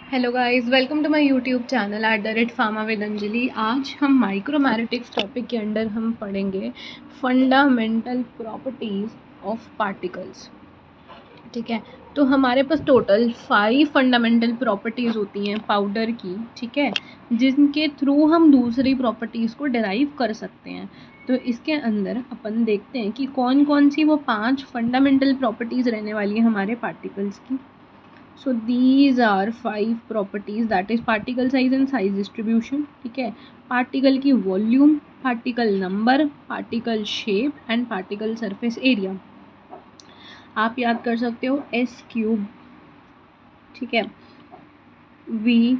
Hello guys, welcome to my YouTube channel @pharma with Anjali. आज हम माइक्रोमैग्नेटिक्स topic के under हम पढ़ेंगे फंडामेंटल प्रॉपर्टीज़ ऑफ पार्टिकल्स। ठीक है, तो हमारे पास टोटल 5 फंडामेंटल प्रॉपर्टीज़ होती हैं पाउडर की, ठीक है, जिनके थ्रू हम दूसरी प्रॉपर्टीज़ को डिराइव कर सकते हैं। तो इसके अंदर अपन देखते हैं कि कौन कौन सी वो 5 फंडामेंटल प्रॉपर्टीज़ रहने वाली हैं हमारे पार्टिकल्स की। So these are 5 properties, that is particle size and size distribution, ठीक है, पार्टिकल की volume, particle number, particle shape and particle surface area. आप याद कर सकते हो एस क्यूब, ठीक है, वी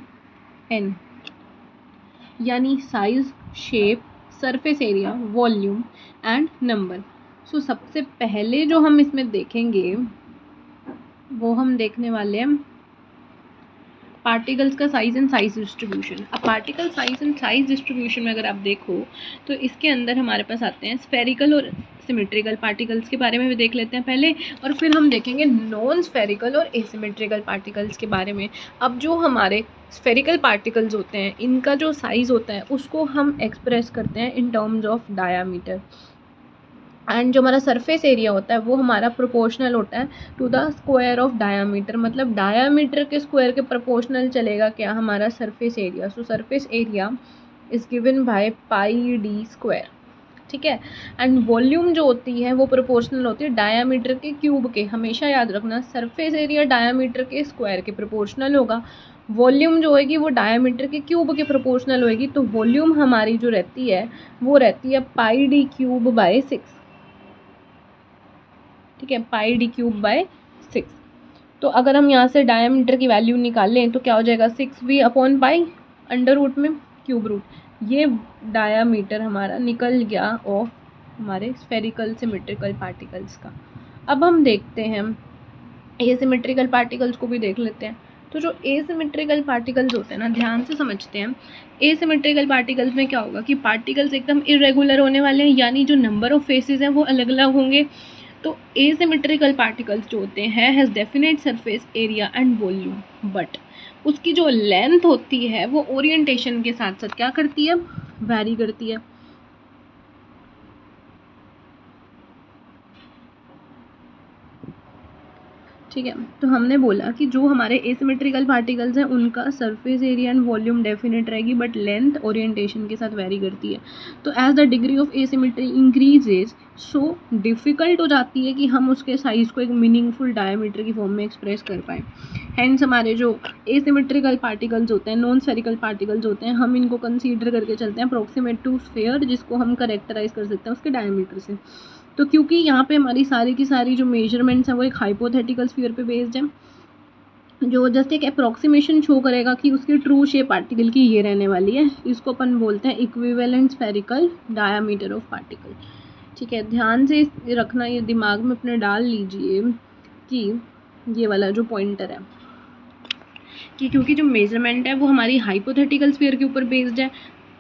एन, यानी size, shape, surface area, volume and number. So सबसे पहले जो हम इसमें देखेंगे वो हम देखने वाले हैं पार्टिकल्स का साइज एंड साइज डिस्ट्रीब्यूशन। अब particle size and size distribution में अगर आप देखो तो इसके अंदर हमारे पास आते हैं स्फेरिकल और सिमेट्रिकल पार्टिकल्स के बारे में भी देख लेते हैं पहले, और फिर हम देखेंगे नॉन स्फेरिकल और एसिमेट्रिकल पार्टिकल्स के बारे में। अब जो हमारे स्फेरिकल पार्टिकल्स होते हैं इनका जो साइज होता है उसको हम एक्सप्रेस करते हैं in terms of diameter, and जो हमारा सरफेस एरिया होता है वो हमारा प्रोपोर्शनल होता है to the square of diameter, मतलब डायामीटर के स्क्वायर के प्रोपोर्शनल चलेगा क्या हमारा surface area. So surface area is given by pi D square, ठीक है। एंड वॉल्यूम जो होती है वो प्रोपोर्शनल होती है डायामीटर के क्यूब के। हमेशा याद रखना सरफेस एरिया डायामीटर के स्क्वायर के प्रोपोर्शनल होगा, वॉल्यूम जो होगी वो डायामीटर के क्यूब के प्रोपोर्शनल होगी। तो वॉल्यूम हमारी जो रहती है वो रहती है पाई डी क्यूब बाय 6, ठीक है, पाई डी क्यूब बाय 6। तो अगर हम यहाँ से डायमीटर की वैल्यू निकालें तो क्या हो जाएगा 6v upon pi under root में क्यूब रूट, ये डायमीटर हमारा निकल गया ऑफ हमारे स्फेरिकल सिमेट्रिकल पार्टिकल्स का। अब हम देखते हैं एसिमेट्रिकल पार्टिकल्स को भी देख लेते हैं। तो जो एसिमेट्रिकल पार्टिकल्स होते हैं ना, ध्यान से समझते हैं। एसिमेट्रिकल पार्टिकल्स में क्या होगा कि पार्टिकल्स एकदम इरेगुलर होने वाले हैं, यानी जो नंबर ऑफ फेसेस हैं वो अलग अलग होंगे। तो एसिमेट्रिकल पार्टिकल्स जो होते हैं has definite surface area and volume, but उसकी जो लेंथ होती है वो ओरिएंटेशन के साथ साथ क्या करती है, वैरी करती है। ठीक है, तो हमने बोला कि जो हमारे एसिमेट्रिकल पार्टिकल्स हैं उनका surface area and volume definite रहेगी, बट लेंथ ओरिएंटेशन के साथ वेरी करती है। तो as the degree of asymmetry increases so difficult हो जाती है कि हम उसके साइज़ को एक मीनिंगफुल डायमीटर की फॉर्म में एक्सप्रेस कर पाएँ। हैंस हमारे जो एसिमेट्रिकल पार्टिकल्स होते हैं, नॉन स्फेरिकल पार्टिकल्स होते हैं, हम इनको कंसीडर करके चलते हैं अप्रोक्सीमेट टू स्फेयर, जिसको हम करेक्टराइज कर सकते हैं उसके डायमीटर से। तो क्योंकि यहाँ पे हमारी सारी की सारी जो मेजरमेंट्स हैं वो एक हाइपोथेटिकल स्फीयर पे बेस्ड है, जो जस्ट एक अप्रॉक्सीमेशन शो करेगा कि उसकी ट्रू शेप पार्टिकल की ये रहने वाली है। इसको अपन बोलते हैं equivalent spherical diameter of particle. ठीक है, ध्यान से रखना, ये दिमाग में अपने डाल लीजिए कि ये वाला जो पॉइंटर है कि क्योंकि जो मेजरमेंट है वो हमारी हाइपोथेटिकल स्फीयर के ऊपर बेस्ड है,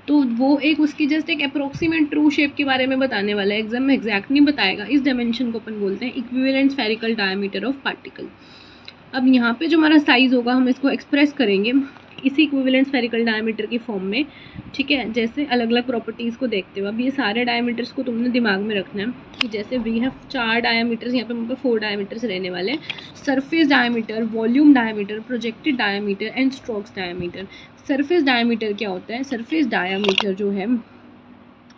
तो वो एक उसकी जस्ट एक अप्रोक्सीमेट ट्रू शेप के बारे में बताने वाला है, एग्जाम में एग्जैक्ट नहीं बताएगा। इस डायमेंशन को अपन बोलते हैं equivalent spherical diameter of particle. अब यहाँ पे जो हमारा साइज होगा हम इसको एक्सप्रेस करेंगे इसी इक्विवेलेंट स्फेरिकल डायमीटर की फॉर्म में, ठीक है, जैसे अलग अलग प्रॉपर्टीज़ को देखते हुए। अब ये सारे डायमीटर्स को तुमने दिमाग में रखना है कि जैसे वी हैव 4 डायमीटर्स, यहाँ पे मुझे 4 डायमीटर्स रहने वाले हैं, surface diameter, volume diameter, projected diameter and Stokes diameter. Surface diameter क्या होता है, सरफेस डायमीटर जो है,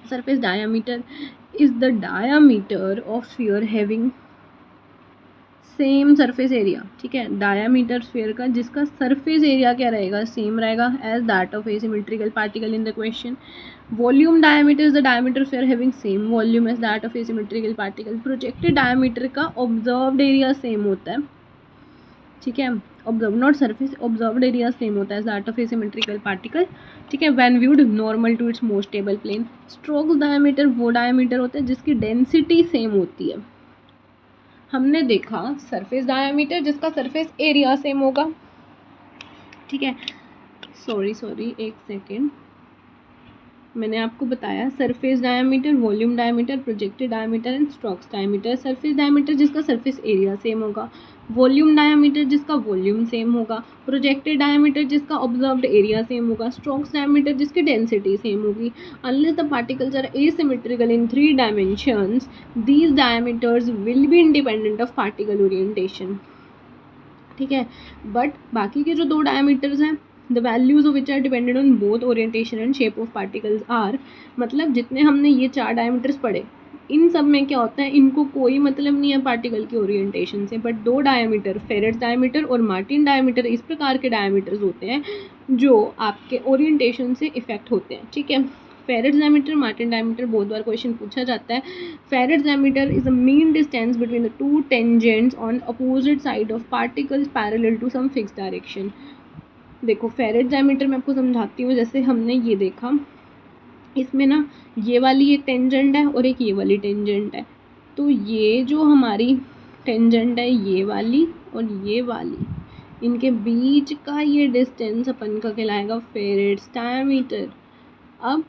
surface diameter is the diameter of sphere having same surface area, ठीक है, डायमीटर स्फीयर का जिसका सरफेस एरिया क्या रहेगा, सेम रहेगा as that of asymmetrical particle in the question. Volume diameter is the diameter sphere having same volume as that of asymmetrical particle. Projected diameter का observed area same होता है, ठीक है, observe not surface, observed area same होता है that of asymmetrical particle, ठीक है, when viewed normal to its most stable plane. Stokes diameter वो डायमीटर होता है जिसकी डेंसिटी सेम होती है। हमने देखा सरफेस डायमीटर जिसका सरफेस एरिया सेम होगा, ठीक है, सॉरी एक सेकेंड, मैंने आपको बताया surface diameter, volume diameter, projected diameter and Stokes diameter. Surface diameter जिसका सरफेस एरिया सेम होगा, वॉल्यूम डायमीटर जिसका वॉल्यूम सेम होगा, प्रोजेक्टेड डायमीटर जिसका ऑब्जर्व्ड एरिया सेम होगा, स्ट्रोक्स डायमीटर जिसकी डेंसिटी सेम होगी। Unless the particles are asymmetrical in 3 dimensions, these diameters will be independent of particle orientation। ठीक है, but बाकी के जो 2 डायमीटर्स हैं, the values of which are depended on both orientation and shape of particles are, मतलब जितने हमने ये 4 डायमीटर्स पढ़े, इन सब में क्या होता है, इनको कोई मतलब नहीं है पार्टिकल के ओरिएंटेशन से, बट 2 डायमीटर, फेरेट्स डायमीटर और मार्टिन डायमीटर, इस प्रकार के डायमीटर्स होते हैं जो आपके ओरिएंटेशन से इफेक्ट होते हैं। ठीक है, फेरेट्स डायमीटर, मार्टिन डायमीटर बहुत बार क्वेश्चन पूछा जाता है। Feret's diameter is the mean distance between the 2 tangents on opposite side of particles parallel to some fix direction. देखो फेरेट्स डायमीटर मैं आपको समझाती हूँ। जैसे हमने ये देखा, इसमें ना ये वाली एक टेंजेंट है और एक ये वाली टेंजेंट है, तो ये जो हमारी टेंजेंट है ये वाली और ये वाली, इनके बीच का ये डिस्टेंस अपन का कहलाएगा फेरेट्स डायमीटर। अब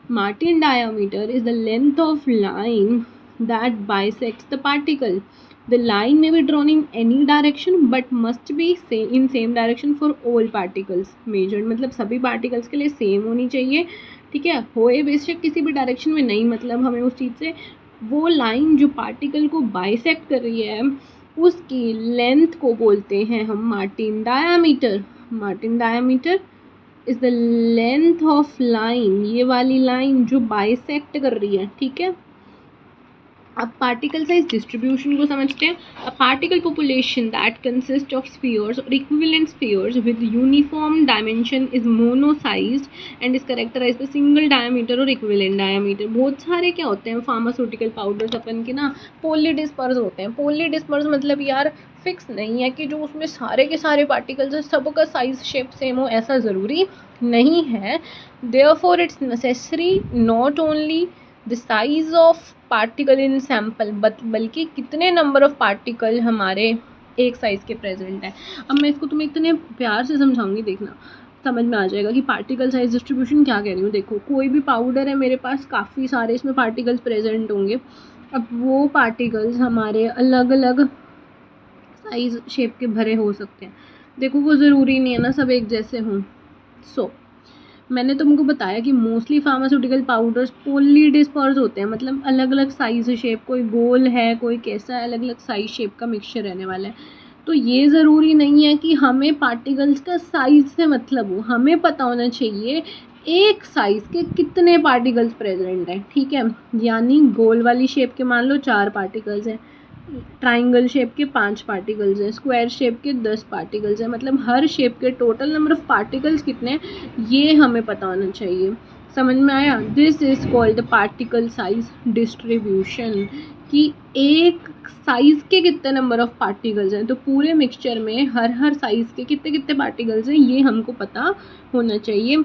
Martin diameter is the length of line that bisects the particle. The line may be drawn in any direction but must be in same direction for all particles measured। मतलब सभी particles के लिए same होनी चाहिए। ठीक है, होए बेशक किसी भी डायरेक्शन में नहीं, मतलब हमें उस चीज़ से वो लाइन जो पार्टिकल को बाइसेक्ट कर रही है उसकी लेंथ को बोलते हैं हम Martin diameter. Martin diameter is the length of line, ये वाली लाइन जो बाइसेक्ट कर रही है। ठीक है, अब पार्टिकल साइज डिस्ट्रीब्यूशन को समझते हैं। A particle population that consist of spheres और equivalent spheres with uniform dimension is monosized and is characterised by single diameter और इक्विवेलेंट डायमीटर। बहुत सारे क्या होते हैं फार्मास्यूटिकल पाउडर्स अपन के ना पोली डिस्पर्स होते हैं। पोली डिस्पर्स मतलब यार फिक्स नहीं है कि जो उसमें सारे के सारे पार्टिकल्स हैं सबका साइज शेप सेम हो, ऐसा ज़रूरी नहीं है। Therefore it's necessary not only the size of particle in sample बल्कि कितने नंबर ऑफ पार्टिकल हमारे एक साइज के प्रेजेंट है। अब मैं इसको तुम्हें इतने प्यार से समझाऊंगी, देखना समझ में आ जाएगा कि पार्टिकल साइज डिस्ट्रीब्यूशन क्या कह रही हूँ। देखो कोई भी पाउडर है मेरे पास, काफ़ी सारे इसमें पार्टिकल्स प्रेजेंट होंगे। अब वो पार्टिकल्स हमारे अलग अलग साइज शेप के भरे हो सकते हैं। देखो वो ज़रूरी नहीं है ना सब एक जैसे हों। सो मैंने तुमको बताया कि मोस्टली फार्मास्यूटिकल पाउडर्स पोली डिस्पर्स होते हैं, मतलब अलग अलग साइज शेप, कोई गोल है कोई कैसा है, अलग अलग साइज शेप का मिक्सचर रहने वाला है। तो ये ज़रूरी नहीं है कि हमें पार्टिकल्स का साइज से मतलब हो, हमें पता होना चाहिए एक साइज के कितने पार्टिकल्स प्रेजेंट हैं। ठीक है, यानी गोल वाली शेप के मान लो 4 पार्टिकल्स हैं, ट्राइंगल शेप के 5 पार्टिकल्स हैं, स्क्वायर शेप के 10 पार्टिकल्स हैं, मतलब हर शेप के टोटल नंबर ऑफ पार्टिकल्स कितने ये हमें पता होना चाहिए। समझ में आया? This is called particle size distribution, कि एक साइज के कितने नंबर ऑफ पार्टिकल्स हैं, तो पूरे मिक्सचर में हर साइज के कितने कितने पार्टिकल्स हैं ये हमको पता होना चाहिए।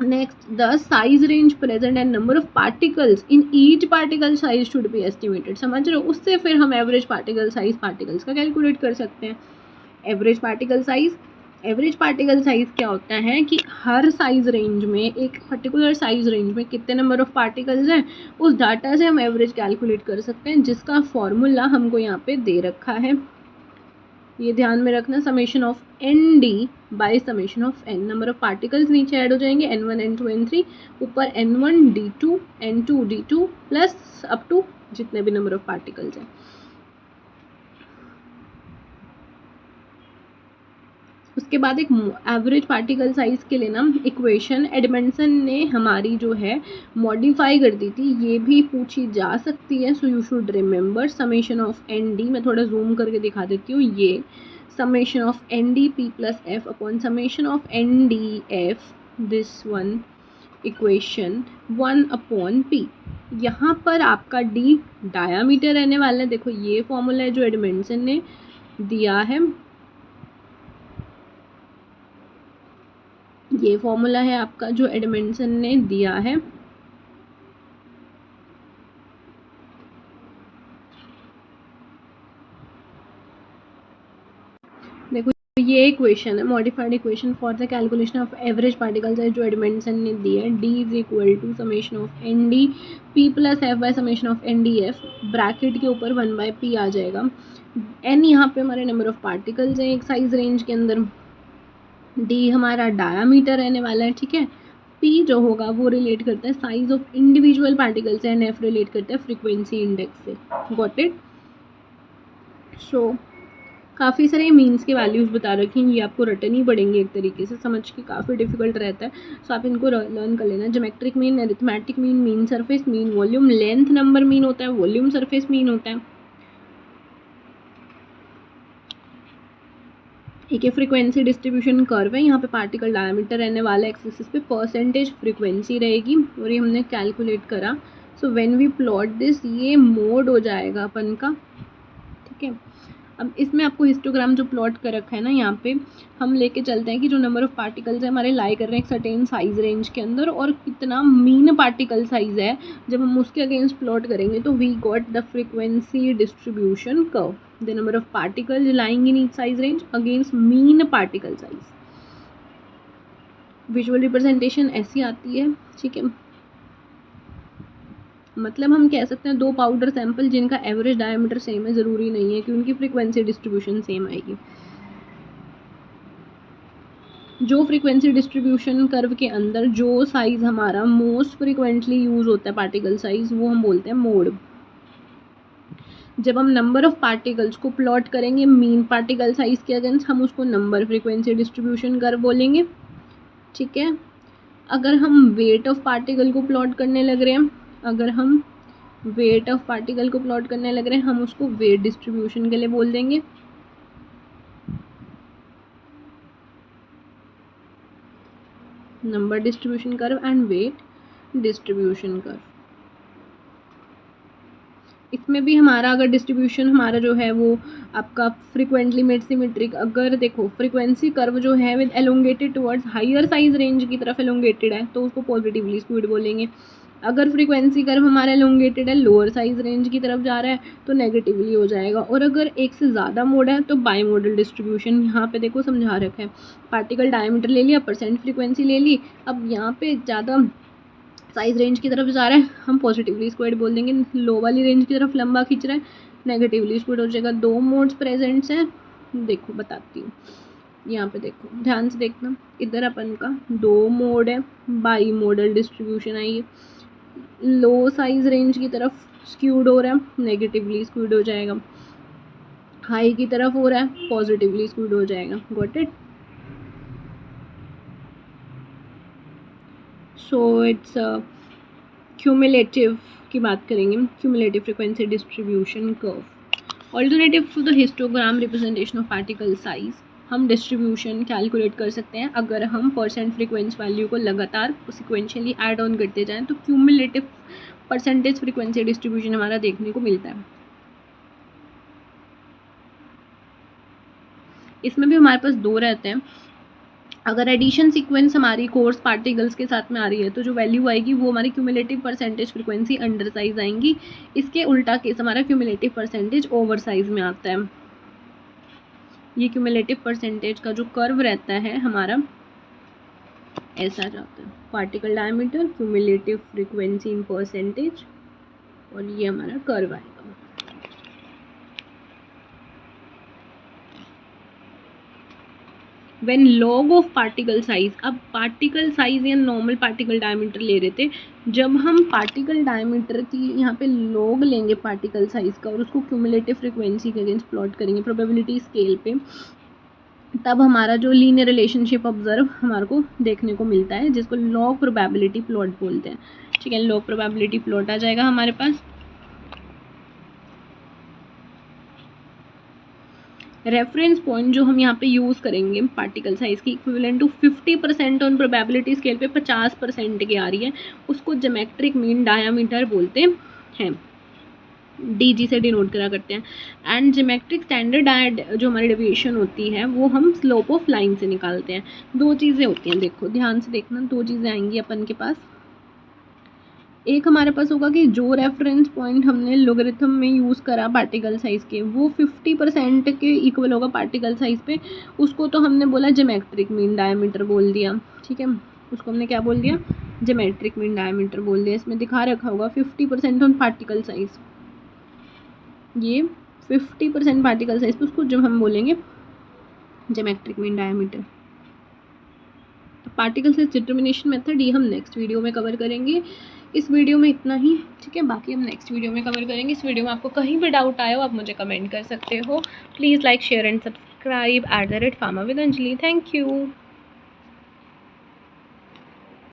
Next, the size range present and number of particles in each particle size should be estimated। समझ रहे हो? उससे फिर हम एवरेज पार्टिकल साइज पार्टिकल्स का कैलकुलेट कर सकते हैं। एवरेज पार्टिकल साइज क्या होता है कि हर साइज रेंज में, एक पर्टिकुलर साइज रेंज में कितने नंबर ऑफ पार्टिकल्स हैं उस डाटा से हम एवरेज कैलकुलेट कर सकते हैं, जिसका फॉर्मूला हमको यहाँ पे दे रखा है। ये ध्यान में रखना, summation of n d by summation of n. Number of particles नीचे ऐड हो जाएंगे, n1 n2 n3, ऊपर n1 d2 n2 d2 plus up to जितने भी नंबर ऑफ पार्टिकल्स हैं। उसके बाद एक एवरेज पार्टिकल साइज के लिए ना इक्वेशन एडमंडसन ने हमारी जो है मॉडिफाई कर दी थी, ये भी पूछी जा सकती है। So you should remember summation of n d. मैं थोड़ा जूम करके दिखा देती हूँ। ये summation of n d p plus f upon summation of n d f, this one equation 1 upon p. यहाँ पर आपका डी डायामीटर रहने वाला है। देखो ये फॉर्मूला है जो एडमंडसन ने दिया है, ये फॉर्मूला है आपका जो एडमंडसन ने दिया है। देखो ये इक्वेशन है modified equation for the calculation of average particle size जो एडमंडसन ने दी है, D is equal to summation of ND P plus F by summation of NDF, bracket के ऊपर 1 बाय P आ जाएगा। N यहाँ पे हमारे नंबर ऑफ पार्टिकल्स हैं एक साइज रेंज के अंदर, D हमारा डायामीटर रहने वाला है, ठीक है। P जो होगा वो रिलेट करता है size of individual particles and F relate करता है फ्रीक्वेंसी इंडेक्स से। Got it? सो काफ़ी सारे मीन्स के वैल्यूज़ बता रखी हैं, ये आपको रटनी पड़ेंगे एक तरीके से, समझ के काफ़ी डिफिकल्ट रहता है। सो आप इनको लर्न कर लेना। Geometric mean, arithmetic mean, mean surface mean, volume length number mean होता है, वॉल्यूम सरफेस मीन होता है। एक फ्रीक्वेंसी डिस्ट्रीब्यूशन कर्व है, यहाँ पे पार्टिकल डायमीटर रहने वाला है, एक्सिस पे परसेंटेज फ्रीक्वेंसी रहेगी और ये हमने कैलकुलेट करा। So when we plot this, ये मोड हो जाएगा अपन का, ठीक है। अब इसमें आपको हिस्टोग्राम जो प्लॉट कर रखा है ना, यहाँ पे हम लेके चलते हैं कि जो नंबर ऑफ पार्टिकल्स है हमारे लाई कर रहे हैं एक सर्टेन साइज रेंज के अंदर, और कितना मीन पार्टिकल साइज है जब हम उसके अगेंस्ट प्लॉट करेंगे तो we got the frequency distribution curve, the number of particles lying in each size range against mean particle size. Visual representation ऐसी आती है, ठीक है। मतलब हम कह सकते हैं दो पाउडर सैंपल जिनका एवरेज डायमीटर सेम है, ज़रूरी नहीं है कि उनकी फ्रीक्वेंसी डिस्ट्रीब्यूशन सेम आएगी। जो फ्रीक्वेंसी डिस्ट्रीब्यूशन कर्व के अंदर जो साइज़ हमारा मोस्ट फ्रीक्वेंटली यूज़ होता है पार्टिकल साइज़, वो हम बोलते हैं मोड। जब हम नंबर ऑफ पार्टिकल्स को प्लॉट करेंगे मीन पार्टिकल साइज़ के अगेंस्ट, हम उसको नंबर फ्रीक्वेंसी डिस्ट्रीब्यूशन कर्व बोलेंगे, ठीक है। अगर हम वेट ऑफ पार्टिकल को प्लॉट करने लग रहे हैं, अगर हम वेट ऑफ पार्टिकल को प्लॉट करने लग रहे हैं, हम उसको वेट डिस्ट्रीब्यूशन के लिए बोल देंगे। Number distribution curve and wait distribution curve. इसमें भी हमारा अगर डिस्ट्रीब्यूशन हमारा जो है वो आपका फ्रीक्वेंटली मेड सिमेट्रिक, अगर देखो फ्रीक्वेंसी कर्व जो है with elongated towards higher size range की तरफ एलोंगेटेड है तो उसको पॉजिटिवली स्क्यूड बोलेंगे। अगर फ्रीक्वेंसी कर्व हमारा एलोंगेटेड है लोअर साइज रेंज की तरफ जा रहा है तो नेगेटिवली हो जाएगा। और अगर एक से ज़्यादा मोड है तो बाई मोडल डिस्ट्रीब्यूशन यहाँ पे देखो समझा रखा है। पार्टिकल डायमीटर ले लिया, परसेंट फ्रीक्वेंसी ले ली, अब यहाँ पे ज़्यादा साइज रेंज की तरफ जा रहा है हम पॉजिटिवली स्क्वायर्ड बोल देंगे, लो वाली रेंज की तरफ लंबा खींच रहा है नेगेटिवली स्क्वायर्ड हो जाएगा। दो मोड्स प्रेजेंट्स हैं, देखो बताती हूँ, यहाँ पे देखो ध्यान से देखना, इधर अपन का दो मोड है, बाई मोडल डिस्ट्रीब्यूशन है, ये लो साइज रेंज की तरफ स्क्यूड हो रहा है नेगेटिवली स्क्यूड हो जाएगा, हाई की तरफ हो रहा है पॉजिटिवली स्क्यूड हो जाएगा। Got it? So it's cumulative की बात करेंगे, cumulative frequency distribution curve. Alternative to the histogram representation of particle size, हम डिस्ट्रीब्यूशन कैलकुलेट कर सकते हैं अगर हम परसेंट फ्रीक्वेंसी वैल्यू को लगातार सिक्वेंशियली ऐड ऑन करते जाएं तो क्यूमुलेटिव परसेंटेज फ्रीक्वेंसी डिस्ट्रीब्यूशन हमारा देखने को मिलता है। इसमें भी हमारे पास दो रहते हैं। अगर एडिशन सीक्वेंस हमारी कोर्स पार्टिकल्स के साथ में आ रही है तो जो वैल्यू आएगी वो हमारी cumulative percentage frequency under size आएंगी। इसके उल्टा केस हमारा क्यूमुलेटिव परसेंटेज ओवर साइज में आता है। ये क्यूमुलेटिव परसेंटेज का जो कर्व रहता है हमारा ऐसा जाता है, particle diameter cumulative frequency in percentage, और ये हमारा कर्व आएगा। When log of particle size, अब पार्टिकल साइज या नॉर्मल पार्टिकल डायमीटर ले रहे थे, जब हम पार्टिकल डायमीटर की यहाँ पे लॉग लेंगे पार्टिकल साइज का और उसको क्यूमुलेटिव फ्रीक्वेंसी के अगेंस्ट प्लॉट करेंगे प्रोबेबिलिटी स्केल पे, तब हमारा जो लीनियर रिलेशनशिप ऑब्जर्व हमारे को देखने को मिलता है जिसको लॉग प्रोबेबिलिटी प्लॉट बोलते हैं। ठीक है, लॉग प्रोबेबिलिटी प्लॉट आ जाएगा हमारे पास। रेफरेंस पॉइंट जो हम यहाँ पे यूज़ करेंगे पार्टिकल साइज की equivalent to 50% on probability scale पे 50% की आ रही है, उसको ज्योमेट्रिक मीन डायामीटर बोलते हैं, DG से डिनोट करा करते हैं। एंड ज्योमेट्रिक स्टैंडर्ड जो हमारी डेविएशन होती है वो हम स्लोप ऑफ लाइन से निकालते हैं। दो चीज़ें होती हैं, देखो ध्यान से देखना, दो चीज़ें आएंगी अपन के पास। एक हमारे पास होगा कि जो रेफरेंस पॉइंट हमने लोगरिथम में यूज़ करा पार्टिकल साइज़ के, वो 50% के इक्वल होगा पार्टिकल साइज़ पे, उसको तो हमने बोला ज्योमेट्रिक मीन डायमीटर बोल दिया, ठीक है, उसको हमने क्या बोल दिया, ज्योमेट्रिक मीन डायमीटर बोल दिया। इसमें दिखा रखा होगा 50% ऑन पार्टिकल साइज़, ये 50% पार्टिकल साइज़ पे उसको जो हम बोलेंगे geometric mean diameter. Particle size determination method ये हम नेक्स्ट वीडियो में कवर करेंगे। इस वीडियो में इतना ही, ठीक है, बाकी हम नेक्स्ट वीडियो में कवर करेंगे। इस वीडियो में आपको कहीं भी डाउट आया हो आप मुझे कमेंट कर सकते हो। Please like share and subscribe @pharma with Anjali। Thank you.